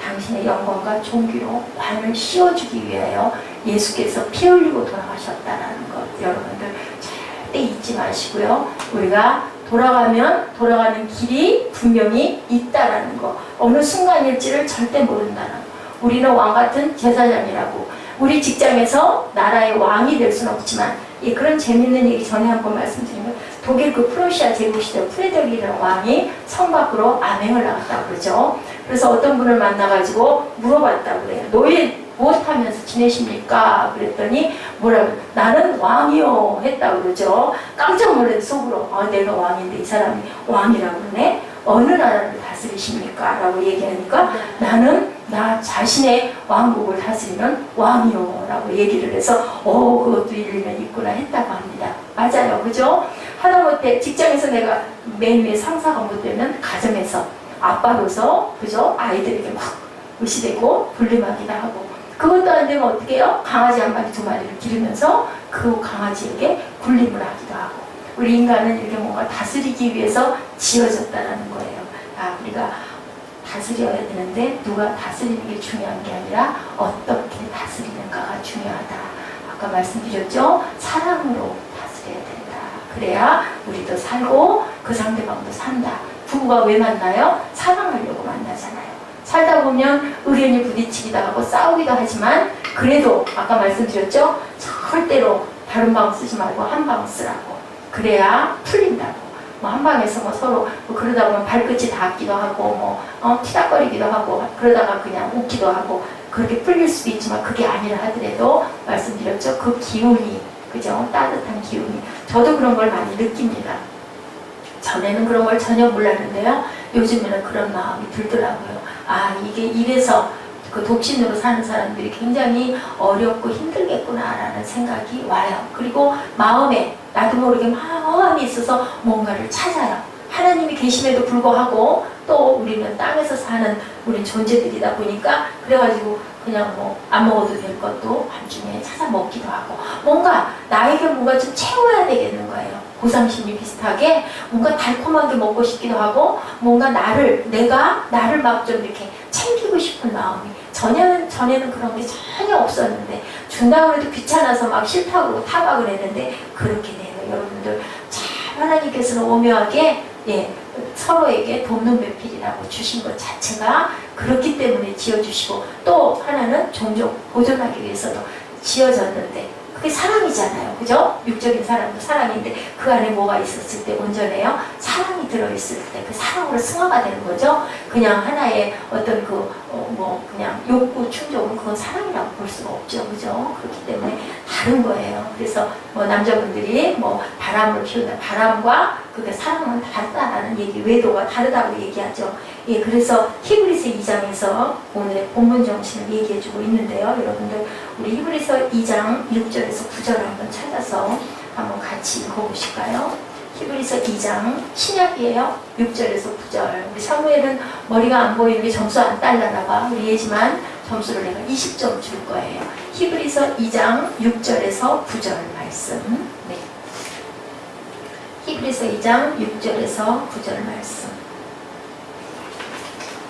당신의 영광과 존귀로 관을 씌워주기 위하여 예수께서 피 흘리고 돌아가셨다는 것, 여러분들 절대 잊지 마시고요. 우리가 돌아가는 길이 분명히 있다라는 거, 어느 순간일지를 절대 모른다는 거. 우리는 왕같은 제사장이라고. 우리 직장에서 나라의 왕이 될 수는 없지만, 예, 그런 재밌는 얘기 전에 한번 말씀드리면, 독일 그 프로시아 제국시대 프레드릭이라는 왕이 성 밖으로 암행을 나갔다고 그러죠. 그래서 어떤 분을 만나가지고 물어봤다고 그래요. 노예 무엇하면서 지내십니까? 그랬더니 뭐라고, 나는 왕이요 했다고 그러죠. 깜짝 놀란 속으로, 내가 왕인데 이 사람이 왕이라고 그러네. 어느 나라를 다스리십니까? 라고 얘기하니까 나는 나 자신의 왕국을 다스리는 왕이요 라고 얘기를 해서 그것도 일리면 있구나 했다고 합니다. 맞아요, 그죠? 하다못해 직장에서 내가 맨 위에 상사가 못 되면 가정에서 아빠로서, 그죠? 아이들에게 막 의시되고 불림하기도 하고, 그것도 안 되면 어떻게 해요? 강아지 한 마리 두 마리를 기르면서 그 강아지에게 굴림을 하기도 하고. 우리 인간은 이렇게 뭔가 다스리기 위해서 지어졌다는 거예요. 우리가 다스려야 되는데 누가 다스리는 게 중요한 게 아니라 어떻게 다스리는가가 중요하다. 아까 말씀드렸죠? 사랑으로 다스려야 된다. 그래야 우리도 살고 그 상대방도 산다. 부부가 왜 만나요? 사랑하려고 만나잖아요. 살다 보면 의견이 부딪히기도 하고 싸우기도 하지만 그래도 아까 말씀드렸죠? 절대로 다른 방 쓰지 말고 한 방 쓰라고. 그래야 풀린다고. 한 방에서 서로 그러다 보면 발끝이 닿기도 하고 티닥거리기도 하고 그러다가 그냥 웃기도 하고 그렇게 풀릴 수도 있지만 그게 아니라 하더라도 말씀드렸죠? 그 기운이, 그죠? 따뜻한 기운이. 저도 그런 걸 많이 느낍니다. 전에는 그런 걸 전혀 몰랐는데요. 요즘에는 그런 마음이 들더라고요. 이게 이래서 그 독신으로 사는 사람들이 굉장히 어렵고 힘들겠구나라는 생각이 와요. 그리고 마음에 나도 모르게 막 허함이 있어서 뭔가를 찾아요. 하나님이 계심에도 불구하고 또 우리는 땅에서 사는 우리 존재들이다 보니까 그래가지고 그냥 안 먹어도 될 것도 밤중에 찾아 먹기도 하고 뭔가 나에게 뭔가 좀 채워야 되겠는 거예요. 보상심리 비슷하게 뭔가 달콤한 게 먹고 싶기도 하고 뭔가 내가 나를 막 좀 이렇게 챙기고 싶은 마음이 전에는 그런 게 전혀 없었는데 준다고 해도 귀찮아서 막 싫다고 타박을 했는데 그렇게 돼요. 여러분들 참 하나님께서는 오묘하게 서로에게 돕는 배필이라고 주신 것 자체가 그렇기 때문에 지어주시고 또 하나는 종종 보존하기 위해서도 지어졌는데 그게 사랑이잖아요. 그죠? 육적인 사랑도 사랑인데 그 안에 뭐가 있었을 때 온전해요? 사랑이 들어있을 때 그 사랑으로 승화가 되는 거죠. 그냥 하나의 어떤 그냥 욕구 충족은 그건 사랑이라고 볼 수가 없죠. 그죠? 그렇기 때문에 다른 거예요. 그래서 남자분들이 바람을 피운다. 바람과 그게 사랑은 다르다라는 얘기, 외도가 다르다고 얘기하죠. 그래서 히브리서 2장에서 오늘의 본문 정신을 얘기해주고 있는데요. 여러분들 우리 히브리서 2장 6절에서 9절을 한번 찾아서 한번 같이 읽어보실까요? 히브리서 2장 신약이에요. 6절에서 9절. 우리 사무엘은 머리가 안 보이는 게 점수 안 딸라나 봐. 우리 예지만 점수를 내가 20점 줄 거예요. 히브리서 2장 6절에서 9절 말씀. 네. 히브리서 2장 6절에서 9절 말씀.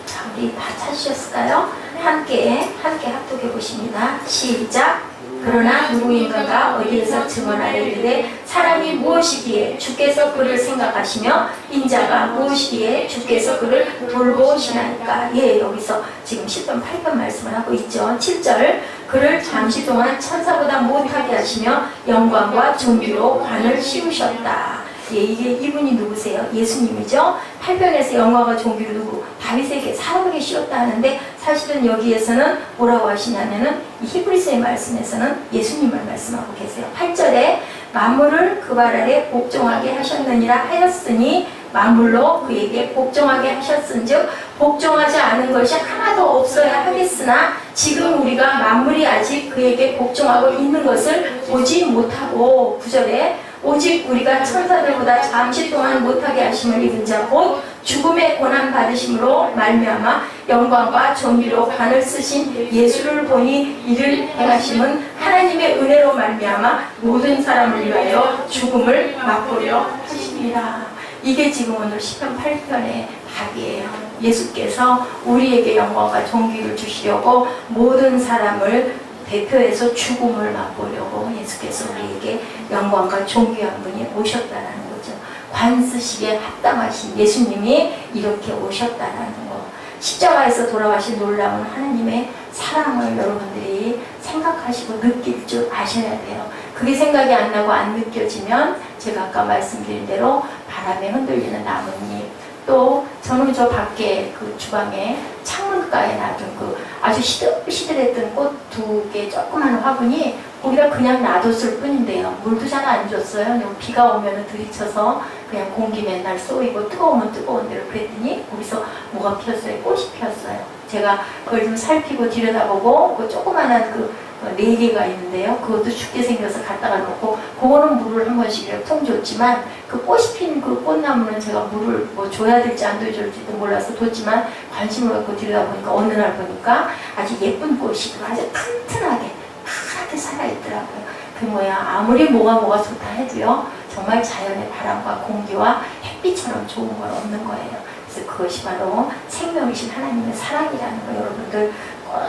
자, 우리 다 찾으셨을까요? 함께 합독해 보십니다. 시작. 그러나 누구인가가 어디에서 증언하여 이르되 사람이 무엇이기에 주께서 그를 생각하시며 인자가 무엇이기에 주께서 그를 돌보시나이까. 여기서 지금 10편 8편 말씀을 하고 있죠. 7절. 그를 잠시 동안 천사보다 못하게 하시며 영광과 존귀로 관을 씌우셨다. 예, 이분이 누구세요? 예수님이죠. 팔병에서 영광과 존귀를 누구? 다윗에게 사람에게 씌웠다 하는데 사실은 여기에서는 뭐라고 하시냐면은 이 히브리서의 말씀에서는 예수님을 말씀하고 계세요. 8절에 만물을 그 발 아래 복종하게 하셨느니라 하였으니 만물로 그에게 복종하게 하셨은즉 복종하지 않은 것이 하나도 없어야 하겠으나 지금 우리가 만물이 아직 그에게 복종하고 있는 것을 보지 못하고 9절에 오직 우리가 천사들보다 잠시 동안 못하게 하심을 입은 자 곧 죽음의 고난 받으심으로 말미암아 영광과 존귀로 관을 쓰신 예수를 보니 이를 행하심은 하나님의 은혜로 말미암아 모든 사람을 위하여 죽음을 맛보려 하십니다. 이게 지금 오늘 시편 8편의 답이에요. 예수께서 우리에게 영광과 존귀를 주시려고 모든 사람을 대표해서 죽음을 맛보려고 예수께서 우리에게 영광과 존귀한 분이 오셨다는 거죠. 관 쓰시기에 합당하신 예수님이 이렇게 오셨다는 거. 십자가에서 돌아가신 놀라운 하나님의 사랑을 여러분들이 생각하시고 느낄 줄 아셔야 돼요. 그게 생각이 안 나고 안 느껴지면 제가 아까 말씀드린 대로 바람에 흔들리는 나뭇잎, 또 저는 저 밖에 그 주방에 창문가에 놔둔 그 아주 시들시들했던 꽃 2개 조그만 화분이 거기다 그냥 놔뒀을 뿐인데요. 물도 잘 안 줬어요. 비가 오면 들이쳐서 그냥 공기 맨날 쏘이고 뜨거우면 뜨거운 대로 그랬더니 거기서 뭐가 피었어요? 꽃이 피었어요. 제가 그걸 좀 살피고 들여다보고 그 조그만한 그 4개가 있는데요. 그것도 죽게 생겨서 갖다가 놓고 그거는 물을 한 번씩 이렇게 통 줬지만 그 꽃이 핀 그 꽃나무는 제가 물을 뭐 줘야 될지 안 줘야 될지도 몰라서 뒀지만 관심을 갖고 들여다보니까 어느 날 보니까 아주 예쁜 꽃이 아주 튼튼하게 파랗게 살아있더라고요. 그 뭐야 아무리 뭐가 좋다 해도요 정말 자연의 바람과 공기와 햇빛처럼 좋은 건 없는 거예요. 그래서 그것이 바로 생명이신 하나님의 사랑이라는 거 여러분들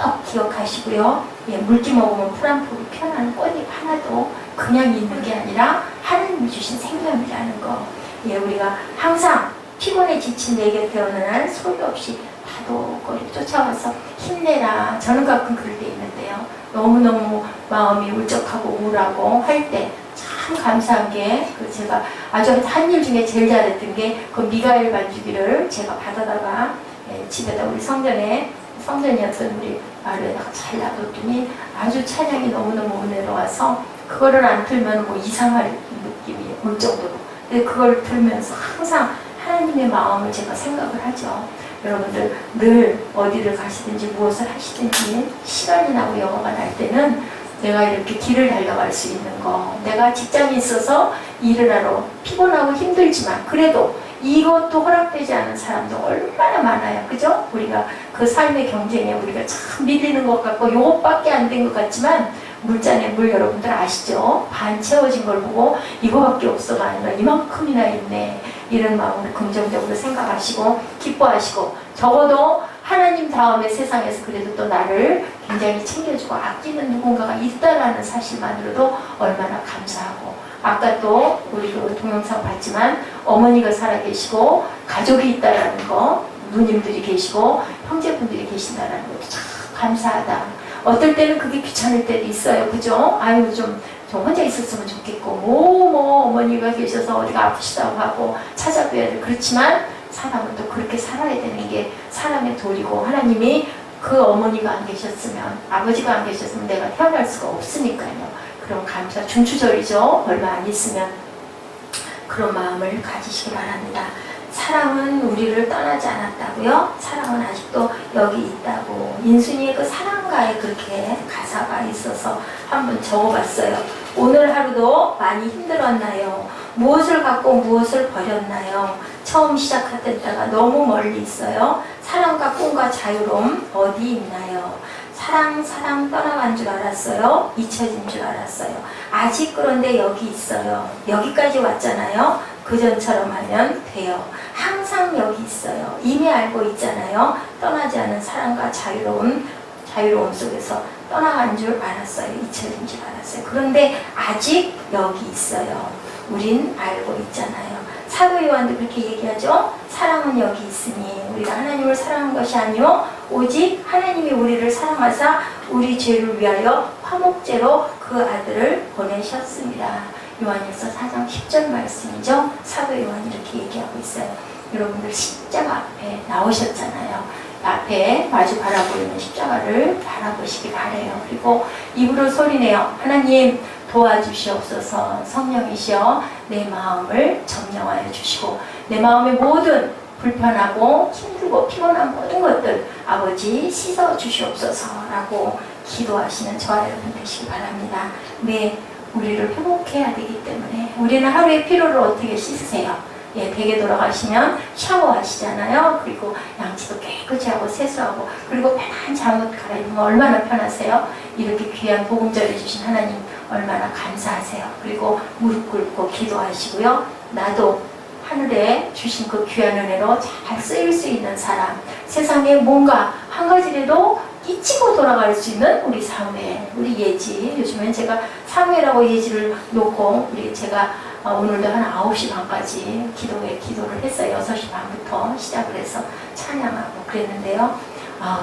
꼭 기억하시고요. 예, 물기 먹으면 풀 한 포기 피어나는 꽃잎 하나도 그냥 있는 게 아니라 하나님이 주신 생명이라는 거. 예, 우리가 항상 피곤해 지친 내 곁에 어느 날 소리 없이 파도거리 쫓아와서 힘내라. 저는 가끔 그럴 때 있는데요. 너무너무 마음이 울적하고 우울하고 할 때 참 감사한 게 그 제가 아주 한 일 중에 제일 잘했던 게 그 미가엘 반주기를 제가 받아다가 예, 집에다 우리 성전이었던 우리 마루에다가 잘 놔뒀더니 아주 찬양이 너무너무 은혜로워서 그거를 안 틀면 뭐 이상할 느낌이 올 정도로. 근데 그걸 들으면서 항상 하나님의 마음을 제가 생각을 하죠. 여러분들 늘 어디를 가시든지 무엇을 하시든지 시간이 나고 여가가 날 때는 내가 이렇게 길을 달려갈 수 있는 거, 내가 직장에 있어서 일을 하러 피곤하고 힘들지만 그래도 이것도 허락되지 않은 사람도 얼마나 많아요. 그죠? 우리가 그 삶의 경쟁에 우리가 참 밀리는 것 같고 요것밖에 안 된 것 같지만 물잔에 물 여러분들 아시죠? 반 채워진 걸 보고 이거밖에 없어가 아니라 이만큼이나 있네. 이런 마음으로 긍정적으로 생각하시고 기뻐하시고 적어도 하나님 다음에 세상에서 그래도 또 나를 굉장히 챙겨주고 아끼는 누군가가 있다라는 사실만으로도 얼마나 감사하고 아까 또 우리 그 동영상 봤지만 어머니가 살아계시고 가족이 있다라는 거 누님들이 계시고 형제분들이 계신다라는 것도 참 감사하다. 어떨 때는 그게 귀찮을 때도 있어요. 그죠? 아유 좀 혼자 있었으면 좋겠고 뭐 어머니가 계셔서 어디가 아프시다고 하고 찾아뵈야 돼. 그렇지만 사람은 또 그렇게 살아야 되는 게 사람의 도리고 하나님이 그 어머니가 안 계셨으면 아버지가 안 계셨으면 내가 태어날 수가 없으니까요. 그런 감사 중추절이죠. 얼마 안 있으면 그런 마음을 가지시기 바랍니다. 사랑은 우리를 떠나지 않았다고요? 사랑은 아직도 여기 있다고. 인순이의 그 사랑가에 그렇게 가사가 있어서 한번 적어봤어요. 오늘 하루도 많이 힘들었나요? 무엇을 갖고 무엇을 버렸나요? 처음 시작했던 때가 너무 멀리 있어요. 사랑과 꿈과 자유로움 어디 있나요? 사랑 떠나간 줄 알았어요. 잊혀진 줄 알았어요. 아직 그런데 여기 있어요. 여기까지 왔잖아요. 그전처럼 하면 돼요. 항상 여기 있어요. 이미 알고 있잖아요. 떠나지 않은 사랑과 자유로움 속에서 떠나간 줄 알았어요. 잊혀진 줄 알았어요. 그런데 아직 여기 있어요. 우린 알고 있잖아요. 사도 요한도 그렇게 얘기하죠. 사랑은 여기 있으니 우리가 하나님을 사랑한 것이 아니요 오직 하나님이 우리를 사랑하사 우리 죄를 위하여 화목제로 그 아들을 보내셨습니다. 요한일서 4장 10절 말씀이죠. 사도 요한이 이렇게 얘기하고 있어요. 여러분들 십자가 앞에 나오셨잖아요. 앞에 마주 바라보이는 십자가를 바라보시기 바래요. 그리고 입으로 소리내어 하나님 도와주시옵소서. 성령이시여 내 마음을 점령하여 주시고 내 마음의 모든 불편하고 힘들고 피곤한 모든 것들 아버지 씻어 주시옵소서라고 기도하시는 저와 여러분 되시기 바랍니다. 네, 우리를 회복해야 되기 때문에 우리는 하루의 피로를 어떻게 씻으세요? 예, 댁에 돌아가시면 샤워하시잖아요. 그리고 양치도 깨끗이 하고 세수하고 그리고 편한 잠옷 갈아입으면 얼마나 편하세요? 이렇게 귀한 복음 전해주신 하나님 얼마나 감사하세요. 그리고 무릎 꿇고 기도하시고요. 나도 하늘에 주신 그 귀한 은혜로 잘 쓰일 수 있는 사람, 세상에 뭔가 한 가지라도 잊히고 돌아갈 수 있는 우리 사무엘, 우리 예지. 요즘엔 제가 사무엘하고 예지를 놓고 제가 오늘도 한 9시 반까지 기도를 했어요. 6시 반부터 시작을 해서 찬양하고 그랬는데요.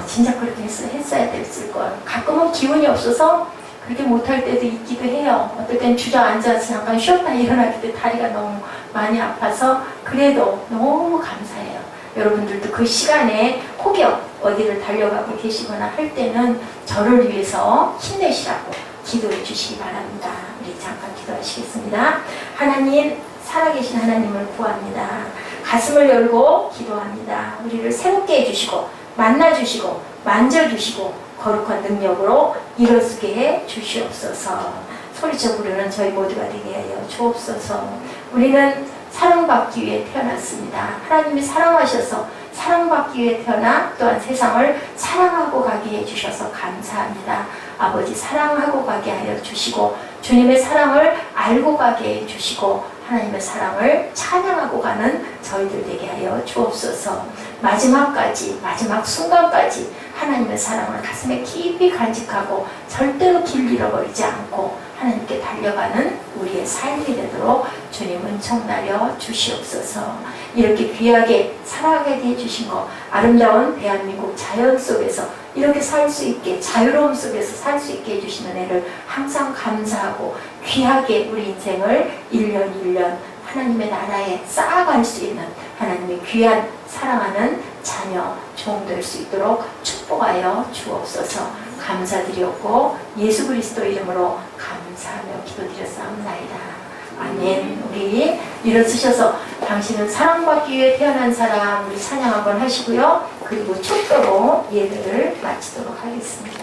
진짜 그렇게 했어야 됐을 걸. 가끔은 기운이 없어서 그렇게 못할 때도 있기도 해요. 어떨 땐 주저앉아서 잠깐 쉬었다 일어나기 때 다리가 너무 많이 아파서 그래도 너무 감사해요. 여러분들도 그 시간에 혹여 어디를 달려가고 계시거나 할 때는 저를 위해서 힘내시라고 기도해 주시기 바랍니다. 우리 잠깐 기도하시겠습니다. 하나님, 살아계신 하나님을 구합니다. 가슴을 열고 기도합니다. 우리를 새롭게 해주시고 만나주시고 만져주시고 거룩한 능력으로 일어서게 해 주시옵소서. 소리쳐 부르는 저희 모두가 되게 하여 주옵소서. 우리는 사랑받기 위해 태어났습니다. 하나님이 사랑하셔서 사랑받기 위해 태어나 또한 세상을 사랑하고 가게 해주셔서 감사합니다. 아버지 사랑하고 가게 하여 주시고 주님의 사랑을 알고 가게 해주시고 하나님의 사랑을 찬양하고 가는 저희들 되게 하여 주옵소서. 마지막까지 마지막 순간까지 하나님의 사랑을 가슴에 깊이 간직하고 절대로 길 잃어버리지 않고 하나님께 달려가는 우리의 삶이 되도록 주님 은총 나려 주시옵소서. 이렇게 귀하게 살아가게 해주신 거 아름다운 대한민국 자연 속에서 이렇게 살 수 있게 자유로움 속에서 살 수 있게 해주시는 애를 항상 감사하고 귀하게 우리 인생을 1년 1년 하나님의 나라에 쌓아갈 수 있는 하나님의 귀한 사랑하는 자녀 종 될 수 있도록 축복하여 주옵소서. 감사드렸고 예수 그리스도 이름으로 감사하며 기도드렸사옵나이다. 아멘. 우리 일어서셔서 당신은 사랑받기 위해 태어난 사람 우리 찬양 한번 하시고요. 그리고 축도로 예배를 마치도록 하겠습니다.